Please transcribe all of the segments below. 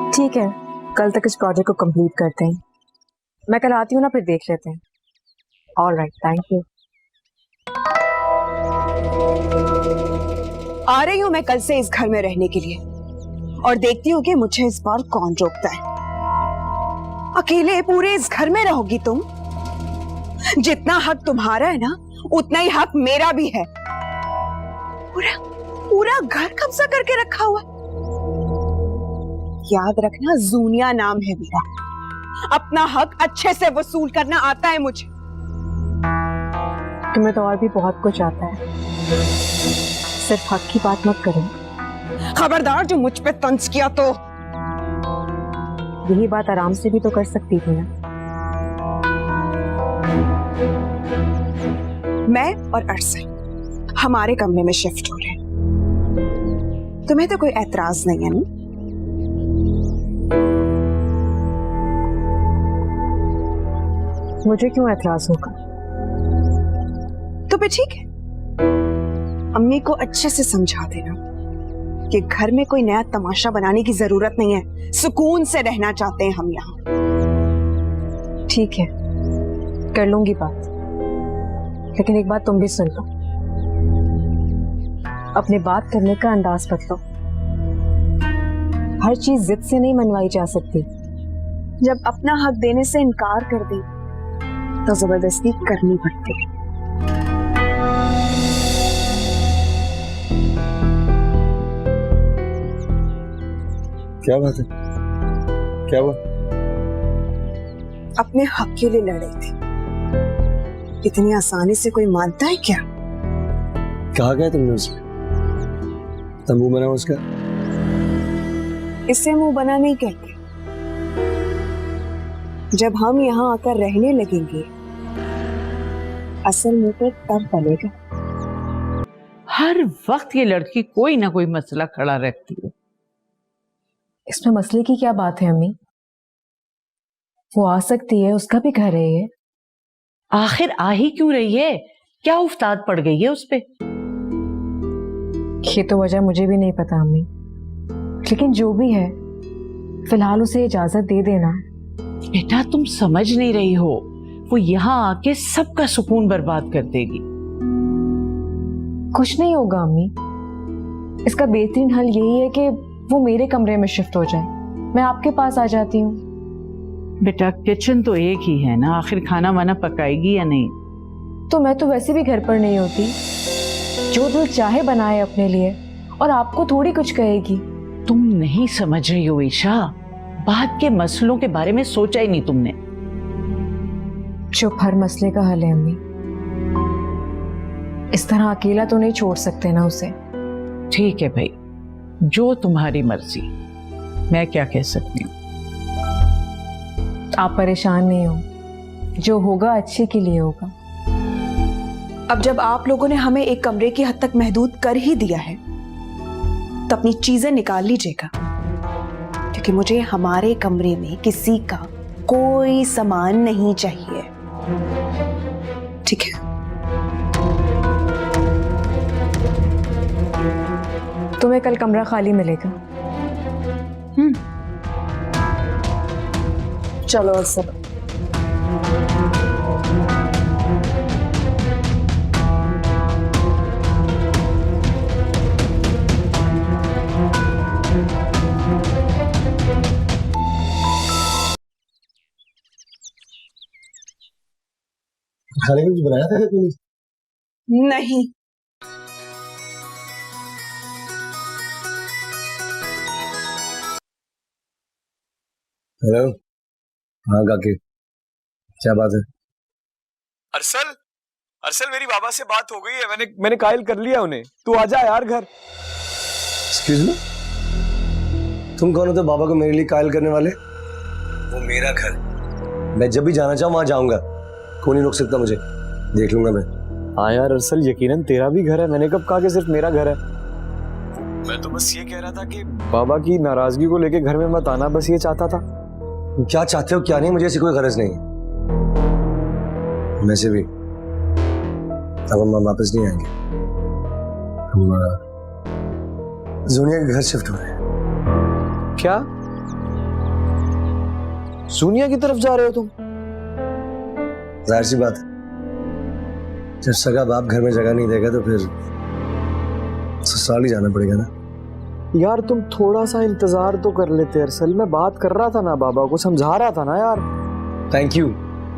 ठीक है, कल तक इस प्रोजेक्ट को कंप्लीट करते हैं। मैं कल आती हूँ ना, फिर देख लेते हैं। Alright, thank you. आ रही हूँ मैं कल से इस घर में रहने के लिए और देखती हूँ कि मुझे इस बार कौन रोकता है। अकेले पूरे इस घर में रहोगी तुम? जितना हक तुम्हारा है ना, उतना ही हक मेरा भी है। पूरा पूरा घर कब्जा करके रखा हुआ। याद रखना, जूनिया नाम है मेरा। अपना हक अच्छे से वसूल करना आता है मुझे। तुम्हें तो और भी बहुत कुछ आता है, सिर्फ हक की बात मत करो। खबरदार जो मुझ पे तंज किया तो। यही बात आराम से भी तो कर सकती थी ना। मैं और अरसल हमारे कमरे में शिफ्ट हो रहे हैं। तुम्हें तो कोई एतराज नहीं है ना? मुझे क्यों एतराज होगा? तो फिर ठीक है, अम्मी को अच्छे से समझा देना कि घर में कोई नया तमाशा बनाने की जरूरत नहीं है। सुकून से रहना चाहते हैं हम यहाँ। ठीक है, कर लूंगी बात, लेकिन एक बात तुम भी सुन लो। अपने बात करने का अंदाज बदलो। हर चीज जिद से नहीं मनवाई जा सकती। जब अपना हक देने से इनकार कर दे तो जबरदस्ती करनी पड़ती है। क्या बात है? क्या हुआ? अपने हक के लिए लड़ रही थी। इतनी आसानी से कोई मानता है क्या? कहा गया तुमने उसे? तंबू बना उसका? इसे मुंह बना नहीं कहते। जब हम यहाँ आकर रहने लगेंगे, असल मुंह पे तब पलेगा। हर वक्त ये लड़की कोई ना कोई मसला खड़ा रखती है। इसमें मसले की क्या बात है अम्मी? वो आ सकती है, उसका भी घर है ये। आखिर आ ही क्यों रही है? क्या उफ्ताद पड़ गई है उस पे? ये तो वजह मुझे भी नहीं पता अम्मी, लेकिन जो भी है फिलहाल उसे इजाजत दे देना। बेटा तुम समझ नहीं रही हो, वो यहाँ आके सबका सुकून बर्बाद कर देगी। कुछ नहीं होगा अम्मी, इसका बेहतरीन हल यही है कि वो मेरे कमरे में शिफ्ट हो जाए, मैं आपके पास आ जाती हूँ। बेटा किचन तो एक ही है ना, आखिर खाना वाना पकाएगी या नहीं? तो मैं तो वैसे भी घर पर नहीं होती, जो दिल चाहे बनाए अपने लिए, और आपको थोड़ी कुछ कहेगी। तुम नहीं समझ रही हो ईशा, बाद के मसलों के बारे में सोचा ही नहीं तुमने। चुप हर मसले का हल है अम्मी, इस तरह अकेला तो नहीं छोड़ सकते ना उसे। ठीक है भाई, जो तुम्हारी मर्जी, मैं क्या कह सकती हूँ। आप परेशान नहीं हो, जो होगा अच्छे के लिए होगा। अब जब आप लोगों ने हमें एक कमरे की हद तक महदूद कर ही दिया है, तो अपनी चीजें निकाल लीजिएगा, क्योंकि मुझे हमारे कमरे में किसी का कोई सामान नहीं चाहिए। ठीक है? तुम्हें कल कमरा खाली मिलेगा। चलो सब। खाने में कुछ बनाया था तुमने? नहीं। हेलो, हाँ काके, क्या बात है? अरसल, अरसल मेरी बाबा से बात हो गई है, मैंने कायल कर लिया उन्हें। तू आजा यार घर। एक्सक्यूज मी, तुम कौन होते बाबा को मेरे लिए कायल करने वाले? वो मेरा घर, मैं जब भी जाना चाहूँ वहां जाऊंगा, कोई नहीं रोक सकता मुझे, देख लूंगा मैं। हाँ यार अरसल, यकीनन तेरा भी घर है, मैंने कब कहा कि सिर्फ मेरा घर है। मैं तो बस ये कह रहा था कि बाबा की नाराजगी को लेके घर में मत आना, बस ये चाहता था। क्या चाहते हो क्या नहीं, मुझे ऐसी कोई गरज नहीं है। वैसे भी अब हम वापस नहीं आएंगे, हम जूनिया के घर शिफ्ट हो रहे हैं। क्या? सोनिया की तरफ जा रहे हो तुम? जाहिर सी बात है, जब सगा बाप घर में जगह नहीं देगा तो फिर ससुराल ही जाना पड़ेगा ना। यार तुम थोड़ा सा इंतजार तो कर लेते। अरसल मैं बात कर रहा था ना, बाबा को समझा रहा था ना यार। थैंक यू,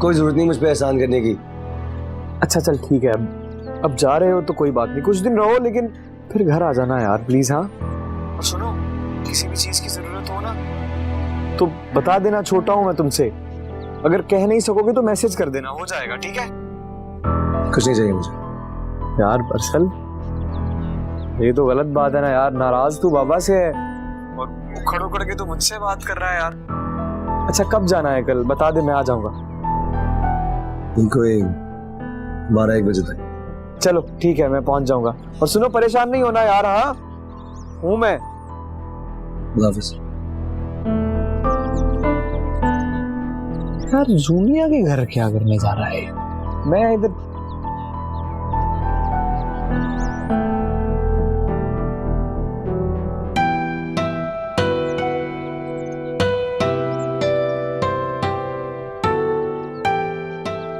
कोई जरूरत नहीं मुझ पे एहसान करने की। अच्छा चल ठीक है, अब जा रहे हो तो कोई बात नहीं, कुछ दिन रहो लेकिन फिर घर आ जाना यार प्लीज। हाँ और सुनो, किसी भी चीज की जरूरत हो ना तो बता देना, छोटा हूं मैं तुमसे। अगर कह नहीं सकोगे तो मैसेज कर देना, हो जाएगा ठीक है? कुछ नहीं चाहिए मुझे। यार अरसल ये तो गलत बात है ना यार, नाराज तू बाबा से है और उखड़ उखड़ के तो मुझसे बात कर रहा है यार। अच्छा कब जाना है कल बता दे, मैं आ जाऊंगा। कोई 12-1 बजे तक। चलो ठीक है, मैं पहुंच जाऊंगा। और सुनो परेशान नहीं होना यार। हाँ हूं मैं। अल्लाह हाफिज। यार जूनिया के घर क्या करने जा रहा है? मैं इधर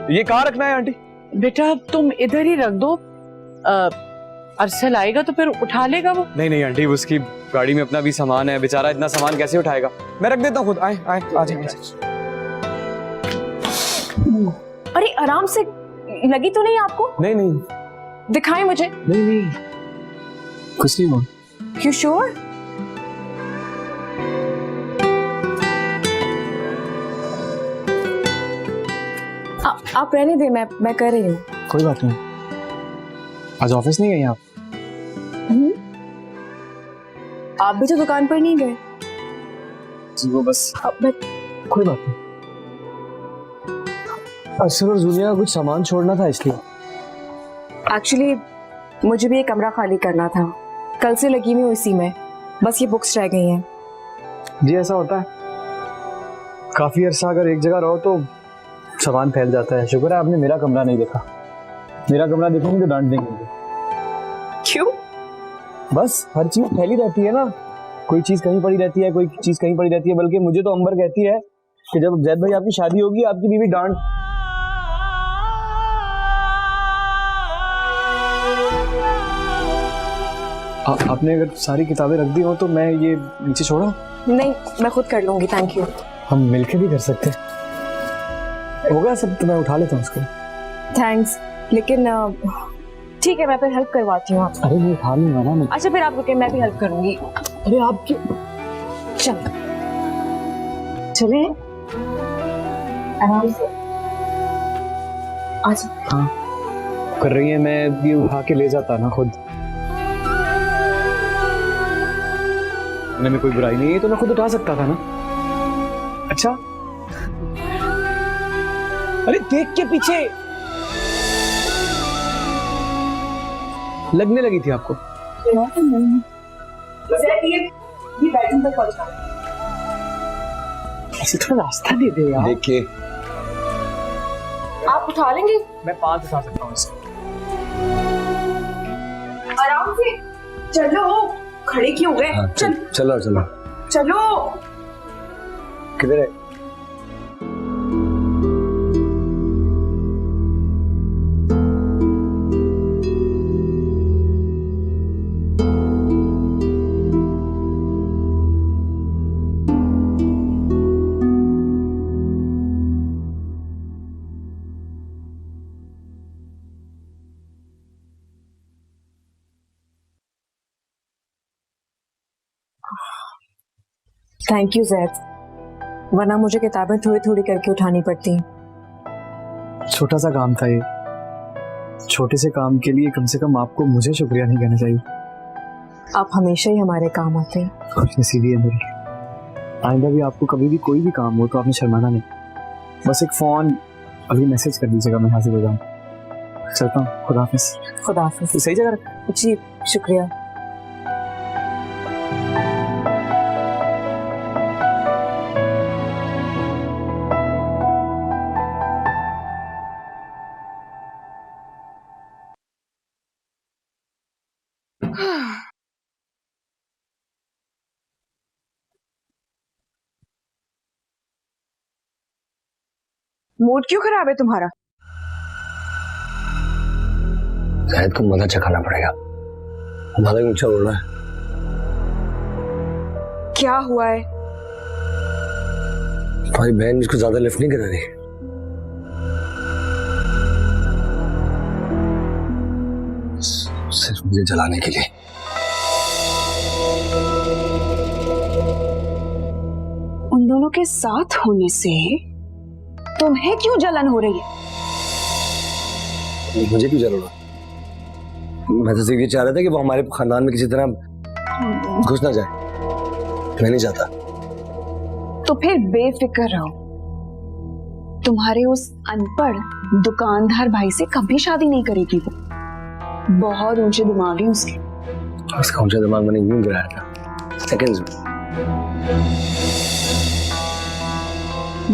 ये कहाँ रखना है आंटी? बेटा तुम इधर ही रख दो, अरसल आएगा तो फिर उठा लेगा वो। नहीं नहीं आंटी, उसकी गाड़ी में अपना भी सामान है, बेचारा इतना सामान कैसे उठाएगा? मैं रख देता हूँ खुद। आए आए आ जाए। अरे आराम से, लगी तो नहीं आपको? नहीं नहीं दिखाएं मुझे। नहीं नहीं कुछ नहीं हुआ। You sure? आप रहने दे, मैं कर रही हूँ। कोई बात नहीं। आज ऑफिस नहीं गई आप? आप भी तो दुकान पर नहीं गए। जी वो बस मैं कोई बात नहीं। अरसल और जूनिया कुछ सामान छोड़ना था इसलिए। एक्चुअली मुझे भी एक कमरा खाली करना था, कल से लगी हुई हूँ इसी में, बस ये बुक्स रह गई हैं। जी ऐसा होता है, काफी अरसा अगर एक जगह रहो तो सामान फैल जाता है। शुक्र है आपने मेरा कमरा नहीं देखा, मेरा कमरा देखोगे तो डांट देंगे। क्यों? बस हर चीज फैली रहती है ना, कोई चीज कहीं पड़ी रहती है, कोई चीज कहीं पड़ी रहती है। बल्कि मुझे तो अंबर कहती है कि जब जैद भाई आपकी शादी होगी आपकी बीवी डांट। आपने अगर सारी किताबें रख दी हो तो मैं ये नीचे छोड़ा? नहीं, मैं खुद कर लूंगी, थैंक यू। हम मिलके भी कर सकते हैं। होगा सब तो मैं उठा लेता हूँ उसको। थैंक्स, लेकिन ठीक है, मैं फिर हेल्प करवाती हूँ आपको। अरे मैं उठा लूंगा ना। अच्छा फिर आप रुके, मैं भी हेल्प करूंगी। अरे आप क्यों? चल चले आराम से। अच्छा हाँ कर रही है, मैं ये उठा के ले जाता ना खुद। में कोई बुराई नहीं है तो मैं खुद उठा सकता था ना। अच्छा अरे देख के पीछे लगने लगी थी आपको? ये बैठने तक पहुंचा। ऐसे थोड़ा रास्ता दे दे यार। देखिए आप उठा लेंगे? मैं 5 उठा सकता हूँ इससे। आराम से चलो, खड़े क्यों हुए? हाँ, चल चलो चलो। चलो। किधर है? थैंक यू जैद, वरना मुझे किताबें थोड़ी थोड़ी करके उठानी पड़ती। छोटा सा काम था ये, छोटे से काम के लिए कम से कम आपको मुझे शुक्रिया नहीं कहना चाहिए। आप हमेशा ही हमारे काम आते हैं। खुशनसीबी है मेरी। आइंदा भी आपको कभी भी कोई भी काम हो तो आपने शर्माना नहीं, बस एक फोन अभी मैसेज कर दीजिएगा, मैं हाजिर हो जाऊँ। चलता हूँ, खुदा हाफिज। खुदा हाफिज। सही जगह रख। जी शुक्रिया। मूड क्यों खराब है तुम्हारा? शायद को मजा चखाना पड़ेगा। हमारा ऊंचा उड़ रहा है। क्या हुआ है? तुम्हारी बहन इसको ज्यादा लिफ्ट नहीं करा रही। सिर्फ मुझे जलाने के लिए। उन दोनों के साथ होने से तुम्हें क्यों जलन हो रही है? मुझे क्यों जरूरत? मैं तो सिर्फ ये चाह रहा था कि वो हमारे खानदान में किसी तरह घुस ना जाए। मैं नहीं चाहता। तो फिर बेफिक्र रहो, तुम्हारे उस अनपढ़ दुकानदार भाई से कभी शादी नहीं करेगी वो। बहुत ऊंचे दिमाग है उसके। उसका ऊंचा दिमाग मैंने यूं गिराया था सेकंड्स में।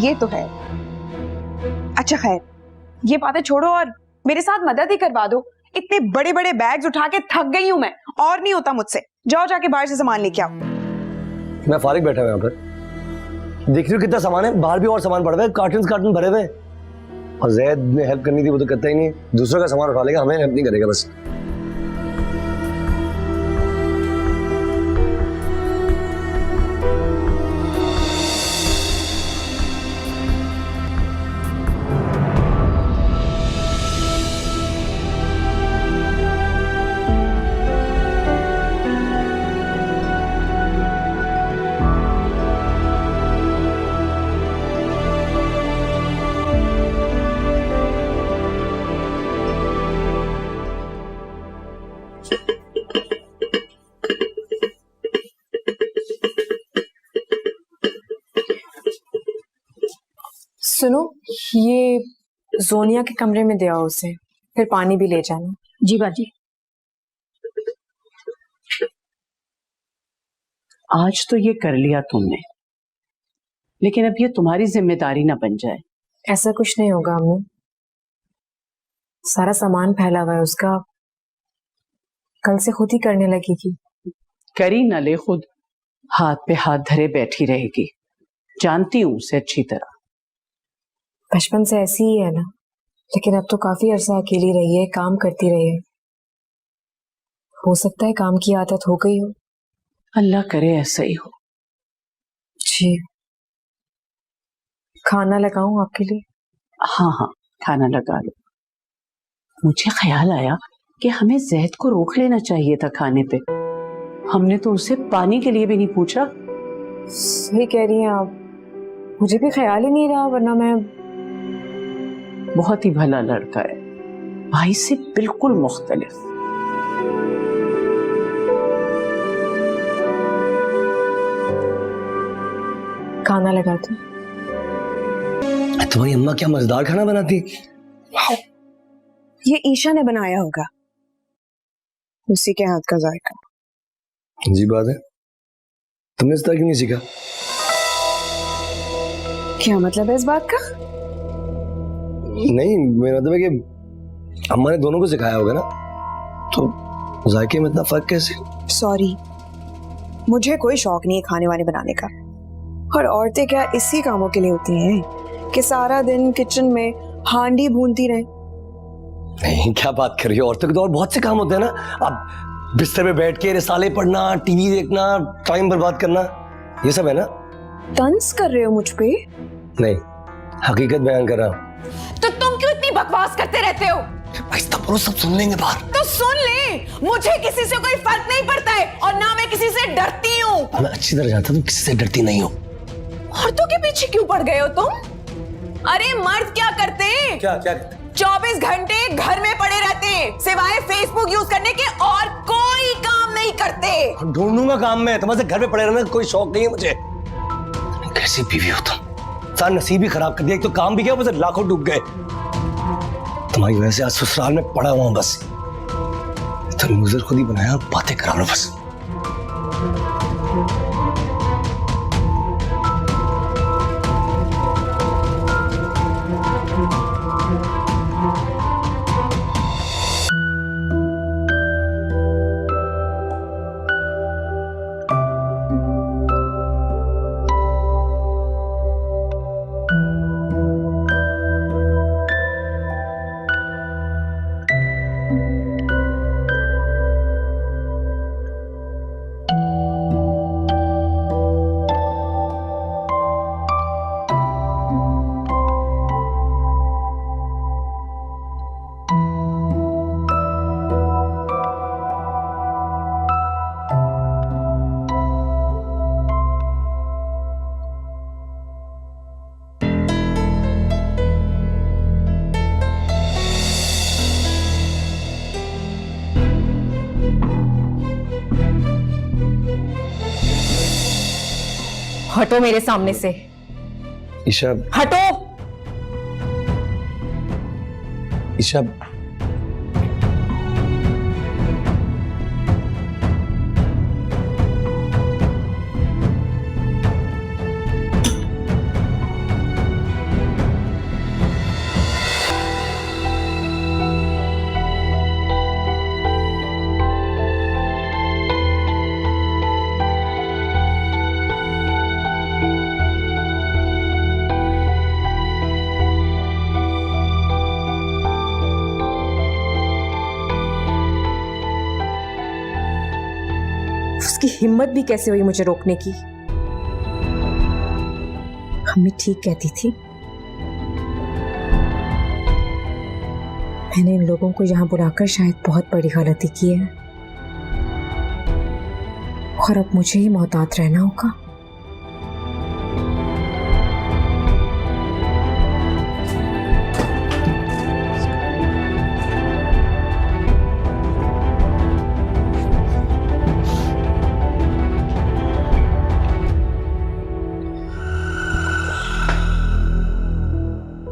ये तो है। अच्छा खैर, ये बातें छोड़ो और मेरे साथ मदद ही करवा दो। इतने बड़े बड़े बैग्स उठा के थक गई हूं मैं, और नहीं होता मुझसे। जाओ जाके बाहर से सामान लेके आओ। मैं फारिग बैठा हुआ यहाँ पर, देख रही हूँ कितना सामान है। बाहर भी और सामान पड़ा हुआ है, कार्टन भरे हुए। और जैद ने हेल्प करनी थी, वो तो करता ही नहीं। दूसरों का सामान उठा लेगा, हमें हेल्प नहीं करेगा बस। सुनो, ये जोनिया के कमरे में दे आओ उसे, फिर पानी भी ले जाना। जी बाजी। आज तो ये कर लिया तुमने, लेकिन अब ये तुम्हारी जिम्मेदारी ना बन जाए। ऐसा कुछ नहीं होगा अम्मी, सारा सामान फैला हुआ है उसका, कल से खुद ही करने लगेगी। करी न ले खुद, हाथ पे हाथ धरे बैठी रहेगी। जानती हूं उसे अच्छी तरह। बचपन से ऐसी ही है ना, लेकिन अब तो काफी अरसा अकेली रही है, काम करती रही है। हो सकता है काम की आदत हो गई हो। अल्लाह करे ऐसा ही हो। जी, खाना लगाऊं आपके लिए? हाँ हाँ, खाना लगा लो। मुझे ख्याल आया कि हमें जैद को रोक लेना चाहिए था खाने पे। हमने तो उसे पानी के लिए भी नहीं पूछा। सही कह रही हैं आप, मुझे भी ख्याल ही नहीं रहा, वरना मैं। बहुत ही भला लड़का है, भाई से बिल्कुल मुख्तलिफ। खाना लगा दूं? तुम्हारी अम्मा क्या मजेदार खाना बनाती। ये ईशा ने बनाया होगा, उसी के हाथ का जायका। जी बात है, तुमने इस तरह क्यों नहीं सीखा? क्या मतलब है इस बात का? नहीं, मेरा मतलब है कि अम्मा ने दोनों को सिखाया होगा ना, तो जायके में इतना फर्क कैसे? सॉरी, मुझे कोई शौक नहीं है खाने वाने बनाने का। और औरतें क्या इसी कामों के लिए होती हैं कि सारा दिन किचन में हांडी भूनती रहें? नहीं, क्या बात कर रही हो, औरतों के तो और बहुत से काम होते हैं ना। अब बिस्तर पे बैठ के रिसाले पढ़ना, टीवी देखना, टाइम बर्बाद करना, ये सब है ना। तंज कर रहे हो मुझ पे? नहीं, हकीकत बयान कर रहा हूँ। तो तुम क्यों इतनी बकवास करते रहते हो? आहिस्ता बोलो, सब सुन लेंगे बाहर। तो सुन ले, मुझे किसी से कोई फर्क नहीं पड़ता है और ना मैं किसी से डरती हूँ। मैं अच्छी तरह जानता हूँ तुम किसी से डरती नहीं हो। औरतों के पीछे क्यों पड़ गए हो तुम? अरे मर्द क्या करते? क्या क्या? 24 घंटे घर में पड़े रहते हैं, सिवाय फेसबुक यूज करने के और कोई काम नहीं करते। ढूंढूंगा काम में, तुम्हारे घर पे पड़े रहने का कोई शौक नहीं है मुझे। कैसी बीवी हो तुम, सारा नसीब ही खराब कर दिया। एक तो काम भी किया, मुझे लाखों डूब गए। तुम्हारी वजह से आज ससुराल में पड़ा हुआ हूं बस। तो लूजर खुद ही बनाया और बातें करा लो बस। हटो मेरे सामने से। ईशा, हटो। ईशा, उसकी हिम्मत भी कैसे हुई मुझे रोकने की। अम्मी ठीक कहती थी, मैंने इन लोगों को यहाँ बुलाकर शायद बहुत बड़ी गलती की है और अब मुझे ही मोहतात रहना होगा।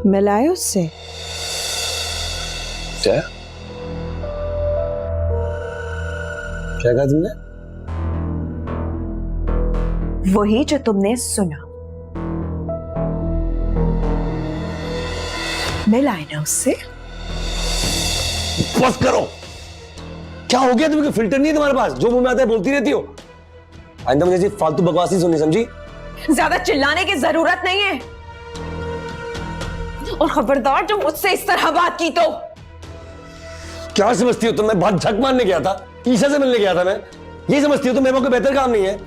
मिलाए उससे? क्या क्या कहा तुमने? वही जो तुमने सुना। मिलाए ना उससे? बस करो। क्या हो गया तुम्हें? फिल्टर नहीं है तुम्हारे पास? जो मुंह में आता है बोलती रहती हो। आइंदा मुझे सिर्फ फालतू बकवास नहीं सुननी, समझी? ज्यादा चिल्लाने की जरूरत नहीं है, और खबरदार जो मुझसे इस तरह बात की तो। क्या समझती हो तुम? मैं बात झक मारने गया था, ईशा से मिलने गया था मैं। ये समझती हो तो मेरे को बेहतर काम नहीं है?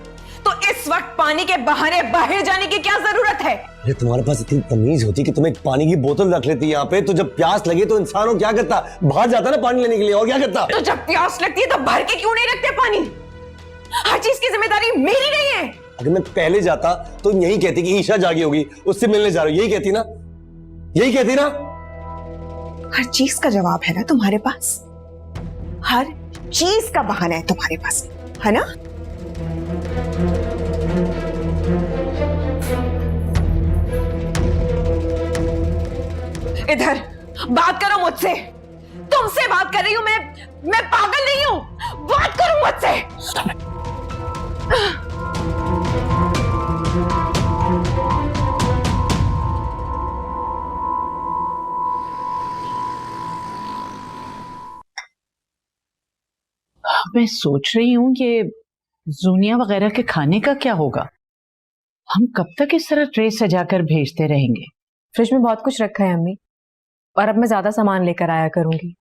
तो इस वक्त पानी के बहाने बाहर जाने की क्या जरूरत है? अरे तुम्हारे पास इतनी तमीज होती कि तुम एक पानी की बोतल रख लेती यहाँ पे, तो जब प्यास लगे तो इंसान हो क्या करता? बाहर जाता ना पानी लेने के लिए, और क्या करता? तो जब प्यास लगती है तो भर के क्यों नहीं रखते पानी? हर चीज की जिम्मेदारी मेरी नहीं है। अगर मैं पहले जाता तो यही कहती कि ईशा जागी होगी, उससे मिलने जा रहा हूं, यही कहती ना? यही कहती ना? हर चीज का जवाब है ना तुम्हारे पास? हर चीज का बहाना है तुम्हारे पास, है ना? इधर बात करो मुझसे। तुमसे बात कर रही हूं मैं पागल नहीं हूं। बात करो मुझसे। मैं सोच रही हूँ ये जूनिया वगैरह के खाने का क्या होगा? हम कब तक इस तरह ट्रे सजाकर भेजते रहेंगे? फ्रिज में बहुत कुछ रखा है अम्मी, और अब मैं ज्यादा सामान लेकर आया करूंगी।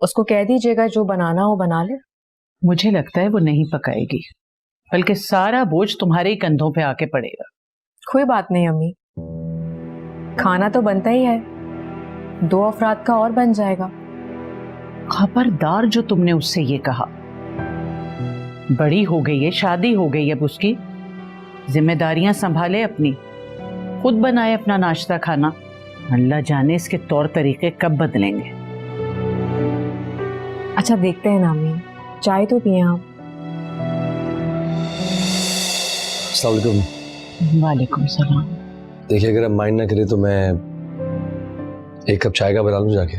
उसको कह दीजिएगा जो बनाना हो बना ले। मुझे लगता है वो नहीं पकाएगी, बल्कि सारा बोझ तुम्हारे ही कंधों पे आके पड़ेगा। कोई बात नहीं अम्मी, खाना तो बनता ही है, 2 अफराद का और बन जाएगा। खबरदार जो तुमने उससे ये कहा। बड़ी हो गई है, शादी हो गई है, अब उसकी जिम्मेदारियां संभाले अपनी, खुद बनाए अपना नाश्ता खाना। अल्लाह जाने इसके तौर तरीके कब बदलेंगे। अच्छा देखते हैं ना अम्मी, चाय तो पिए आप। अस्सलाम वालेकुम। वालेकुम सलाम। देखिए अगर आप माइंड ना करें तो मैं 1 कप चाय का बना लूं जाके?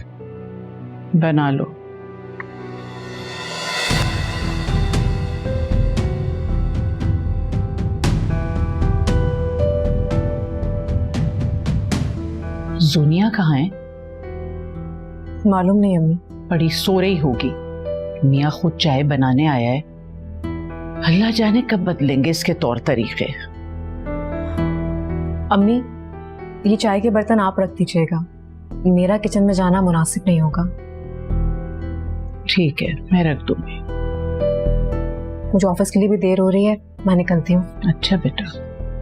बना लो। जूनिया कहाँ है? मालूम नहीं अम्मी। बड़ी सो रही होगी। मियाँ खुद चाय बनाने आया है, अल्लाह जाने कब बदलेंगे इसके तौर तरीके। अम्मी ये चाय के बर्तन आप रख दीजिएगा, मेरा किचन में जाना मुनासिब नहीं होगा। ठीक है, मैं रख दूंगी। मुझे ऑफिस के लिए भी देर हो रही है, मैं निकलती हूँ। अच्छा बेटा,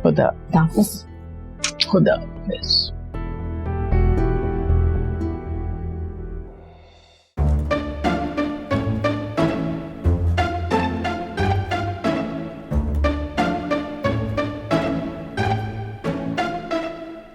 खुदा हाफिज। खुदा हाफिज।